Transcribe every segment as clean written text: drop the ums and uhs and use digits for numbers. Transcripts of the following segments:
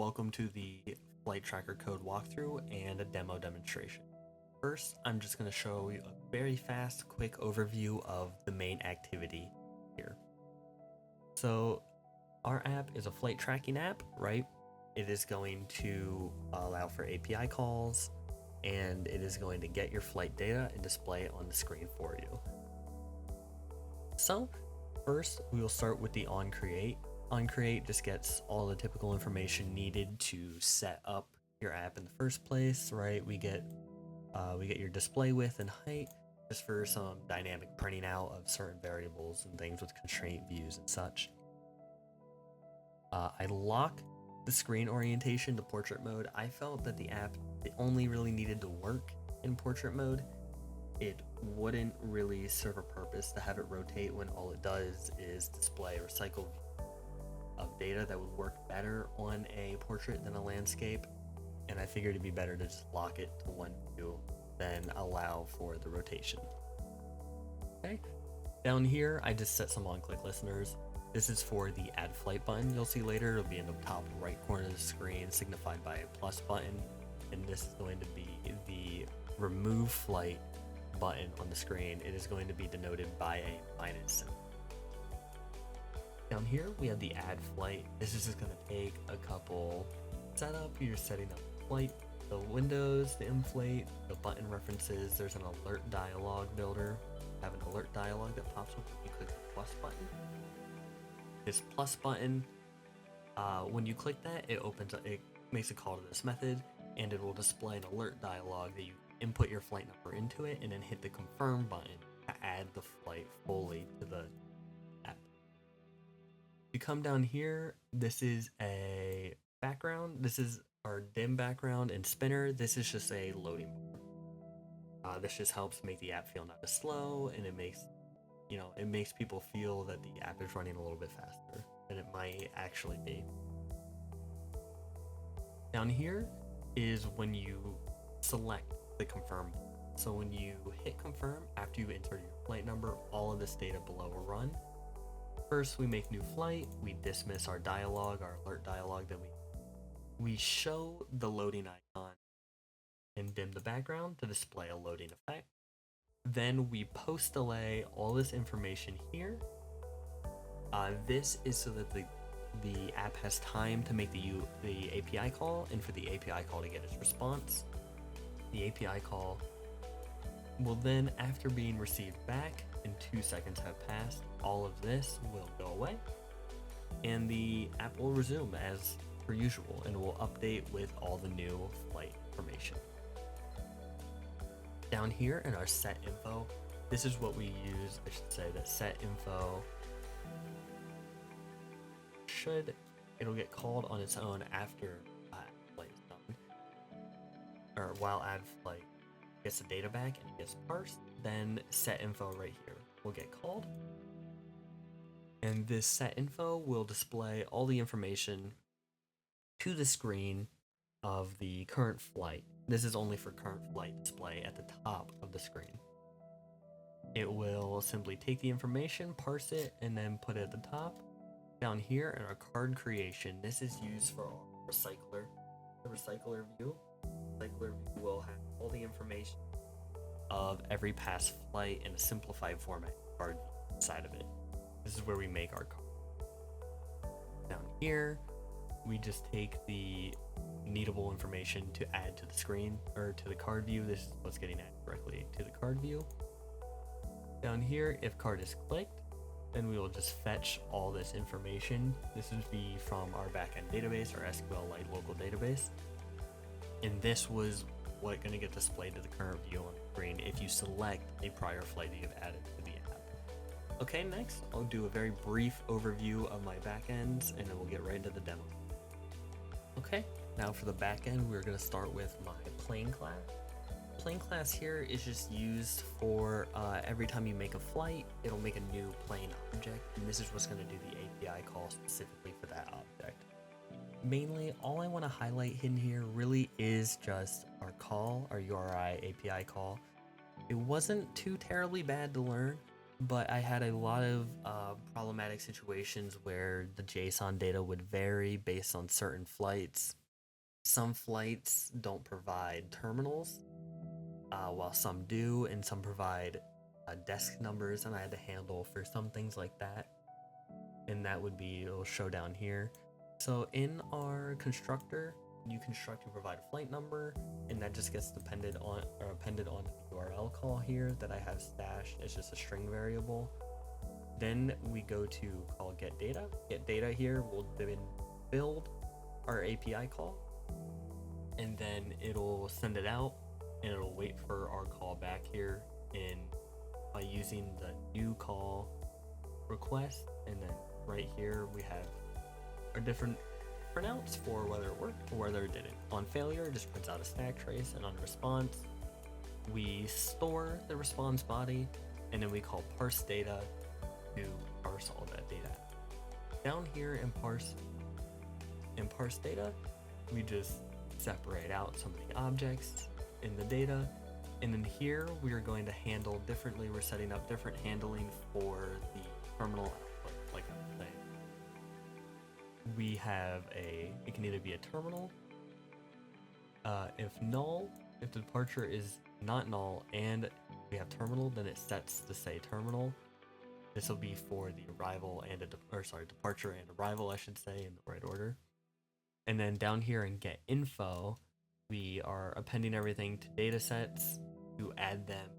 welcome to the flight tracker code walkthrough and a demo demonstration. First, I'm just going to show you a very fast, quick overview of the main activity here. So our app is a flight tracking app, right? It is going to allow for API calls, and it is going to get your flight data and display it on the screen for you. So first, we will start with the onCreate. OnCreate just gets all the typical information needed to set up your app in the first place, right? We get your display width and height just for some dynamic printing out of certain variables and things with constraint views and such. I lock the screen orientation to portrait mode. I felt that the app only really needed to work in portrait mode. It wouldn't really serve a purpose to have it rotate when all it does is display a recycled of data that would work better on a portrait than a landscape, and I figured it'd be better to just lock it to one view than allow for the rotation. Okay, down here I just set some on-click listeners. This is for the add flight button you'll see later. It'll be in the top right corner of the screen, signified by a plus button, and this is going to be the remove flight button on the screen. It is going to be denoted by a minus symbol. Down here we have the add flight. This is just going to take a couple setup. You're setting up flight, the windows, the inflate, the button references. There's an alert dialog builder. Have an alert dialog that pops up when you click the plus button. This plus button, when you click that, it makes a call to this method, and it will display an alert dialog that you input your flight number into it and then hit the confirm button to add the flight fully to the app. You come down here, this is a background. This is our dim background and spinner. This is just a loading bar. This just helps make the app feel not as slow, and it makes people feel that the app is running a little bit faster than it might actually be. Down here is when you select the confirm button. So when you hit confirm after you enter your flight number, all of this data below will run. First, we make new flight, we dismiss our dialog, our alert dialog, then we show the loading icon and dim the background to display a loading effect. Then we post delay all this information here. This is so that the app has time to make the API call and for the API call to get its response. The API call will then, after being received back and 2 seconds have passed, all of this will go away and the app will resume as per usual and will update with all the new flight information. Down here in our set info, this is what we use. I should say that set info it'll get called on its own after add flight is done, or while add flight gets the data back and gets parsed. Then set info right here will get called, and this set info will display all the information to the screen of the current flight. This is only for current flight display at the top of the screen. It will simply take the information, parse it, and then put it at the top. Down here in our card creation, this is used for our recycler. The recycler view. The recycler view will have all the information of every past flight in a simplified format card inside of it. This is where we make our card. Down here, we just take the needable information to add to the screen or to the card view. This is what's getting added directly to the card view. Down here, if card is clicked, then we will just fetch all this information. This would be from our backend database, our SQLite local database. And this was what's going to get displayed to the current view on the screen if you select a prior flight that you've added to the app. Okay, next I'll do a very brief overview of my backends and then we'll get right into the demo. Okay, now for the backend, we're going to start with my plane class. Plane class here is just used for every time you make a flight, it'll make a new plane object, and this is what's going to do the API call specifically for that object. Mainly, all I want to highlight hidden here really is just our call, our URI API call. It wasn't too terribly bad to learn. but I had a lot of problematic situations where the JSON data would vary based on certain flights. Some flights don't provide terminals, while some do, and some provide desk numbers, and I had to handle for some things like that. And that would be, it'll show down here. So in our constructor, you construct and provide a flight number, and that just gets depended on or appended on the URL call here that I have stashed. It's just a string variable. Then we go to call get data. Get data here will then build our API call, and then it'll send it out, and it'll wait for our call back here in by using the new call request, and then right here we have our different printouts for whether it worked or whether it didn't. On failure, it just prints out a stack trace, and on response, we store the response body, and then we call parse data to parse all that data. Down here in parse data, we just separate out some of the objects in the data, and then here we are going to handle differently. We're setting up different handling for the terminal output, like I was saying. We have it can either be a terminal, if null, if the departure is not null and we have terminal, then it sets to say terminal. This will be for the arrival and departure and arrival, I should say, in the right order. And then down here in get info, we are appending everything to data sets to add them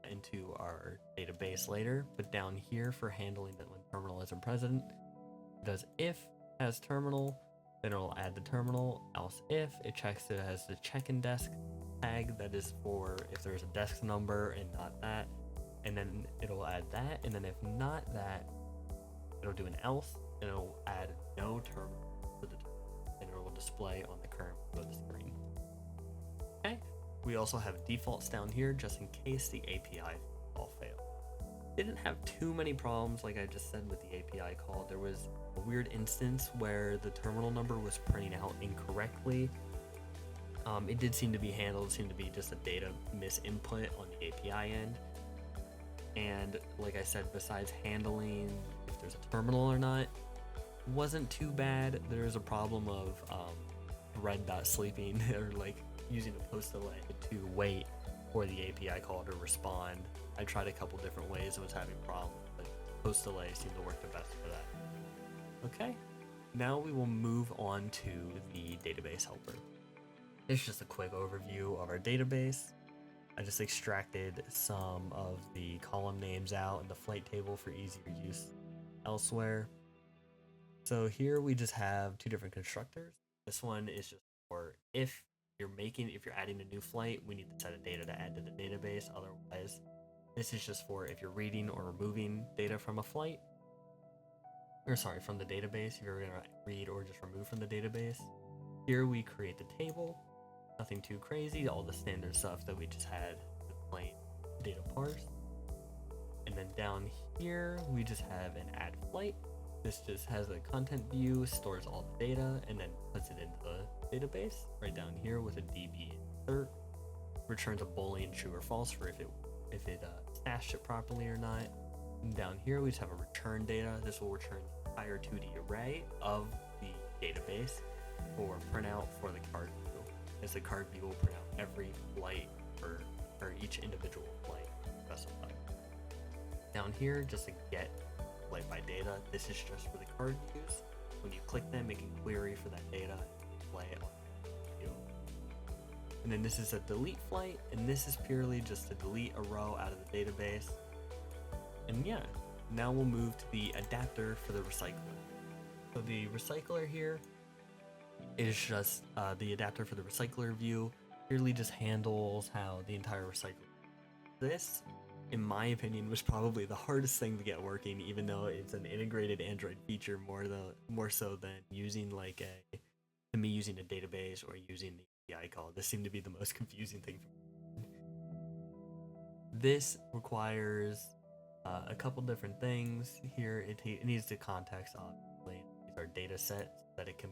into our database later. But down here for handling that when terminal isn't present, it does if has terminal, then it'll add the terminal, else if it checks it has the check-in desk tag, that is for if there's a desk number and not that, and then it'll add that, and then if not that, it'll do an else, and it'll add no terminal to the terminal, and it will display on the current of the screen. Okay, we also have defaults down here just in case the API call failed. Didn't have too many problems, like I just said with the API call. There was a weird instance where the terminal number was printing out incorrectly. It did seem to be handled, seemed to be just a data misinput on the API end. And like I said, besides handling if there's a terminal or not, wasn't too bad. There's a problem of thread.sleeping or like using a post delay to wait for the API call to respond. I tried a couple different ways and was having problems, but post delay seemed to work the best for that. Okay, now we will move on to the database helper. It's just a quick overview of our database. I just extracted some of the column names out in the flight table for easier use elsewhere. So here we just have two different constructors. This one is just for if you're adding a new flight, we need to set a data to add to the database. Otherwise, this is just for if you're reading or removing data from a flight. From the database, if you're gonna read or just remove from the database. Here we create the table. Nothing too crazy, all the standard stuff that we just had with plain data parse. And then down here, we just have an add flight. This just has a content view, stores all the data, and then puts it into the database right down here with a DB insert. Returns a Boolean true or false for if it stashed it properly or not. And down here, we just have a return data. This will return the entire 2D array of the database for printout for the card view. As the card view will print out every flight or each individual flight specified. Down here, just to get flight by data, this is just for the card views. When you click them, it can query for that data and display it on the view. And then this is a delete flight, and this is purely just to delete a row out of the database. And yeah, now we'll move to the adapter for the recycler. So the recycler here is just the adapter for the recycler view. Purely just handles how the entire recycler. This, in my opinion, was probably the hardest thing to get working, even though it's an integrated Android feature more so than using using a database or using the API call. This seemed to be the most confusing thing for me. This requires a couple different things here. It needs the context, obviously. These are data sets that it can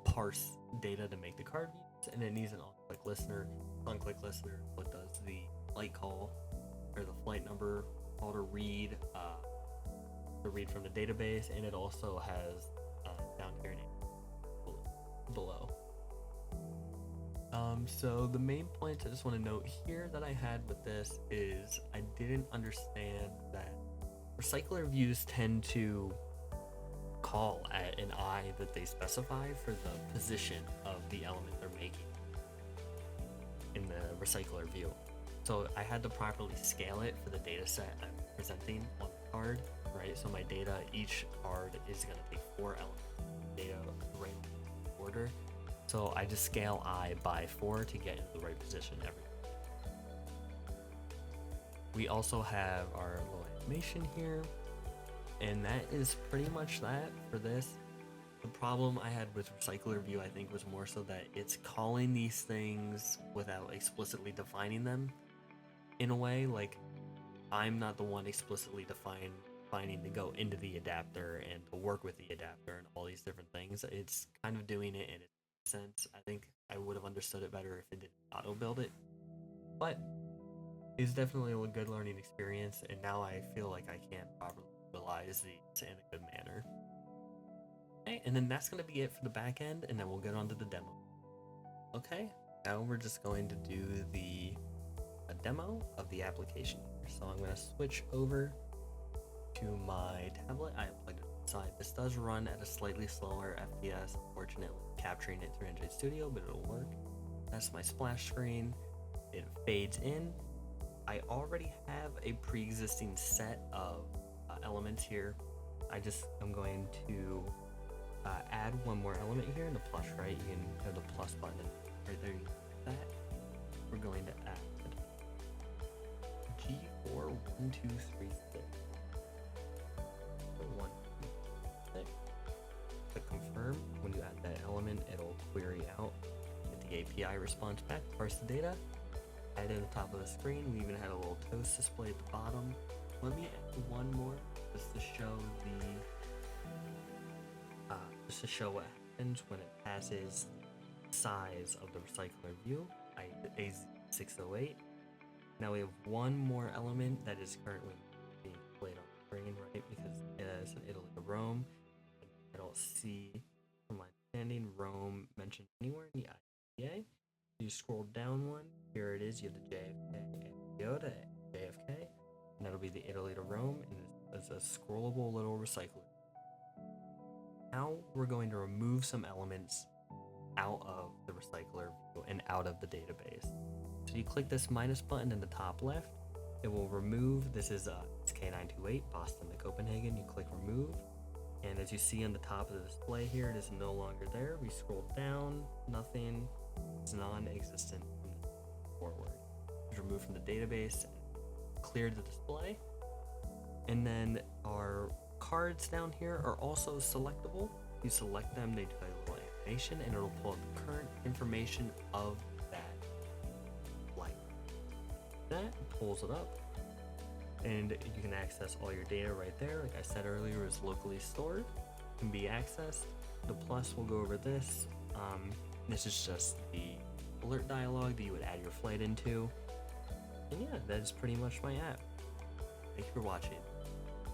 parse data to make the card views, and it needs an on-click listener. On-click listener what does the flight call or the flight number called a read, to read from the database, and it also has down here below. So the main points I just want to note here that I had with this is I didn't understand that recycler views tend to call at an eye that they specify for the position of the element they're making in the recycler view. So I had to properly scale it for the data set I'm presenting on the card, right? So my data, each card is going to take 4 elements data right in order. So I just scale I by 4 to get into the right position every. We also have our little animation here, and that is pretty much that for this. The problem I had with recycler view, I think, was more so that it's calling these things without explicitly defining them in a way. Like, I'm not the one explicitly defining to go into the adapter and to work with the adapter and all these different things. It's kind of doing it in its sense. I think I would have understood it better if it didn't auto build it, but it's definitely a good learning experience, and now I feel like I can properly utilize these in a good manner. Okay, and then that's going to be it for the back end, and then we'll get on to the demo. Okay, now we're just going to do a demo of the application here. So I'm going to switch over to my tablet. I plugged it inside. This does run at a slightly slower FPS, unfortunately, capturing it through Android Studio, but it'll work. That's my splash screen. It fades in. I already have a pre-existing set of elements here. I'm going to add one more element here in the plus, right? You can have the plus button right there. That we're going to add G41236. 126. Click confirm. When you add that element, it'll query out, get the API response back, parse the data, add it at the top of the screen. We even had a little toast display at the bottom. Let me add one more just to show what happens when it passes the size of the recycler view. I hit A608. Now we have one more element that is currently being displayed on the screen, right? Because it has an Italy to Rome. I don't see, from my understanding, Rome mentioned anywhere in the IPA. You scroll down one, here it is. You have the JFK to JFK, and that'll be the Italy to Rome, and it's a scrollable little recycler. Now we're going to remove some elements out of the recycler view and out of the database. So you click this minus button in the top left, it will remove. This is K928 Boston to Copenhagen. You click remove, and as you see on the top of the display here, it is no longer there. We scroll down, nothing. It's non-existent from this forward. It's removed from the database and cleared the display. And then our cards down here are also selectable. You select them, they do a little animation, and it'll pull up the current information of that light. That pulls it up, and you can access all your data right there. Like I said earlier, it's locally stored, can be accessed. The plus will go over this. This is just the alert dialog that you would add your flight into. And yeah, that is pretty much my app. Thank you for watching.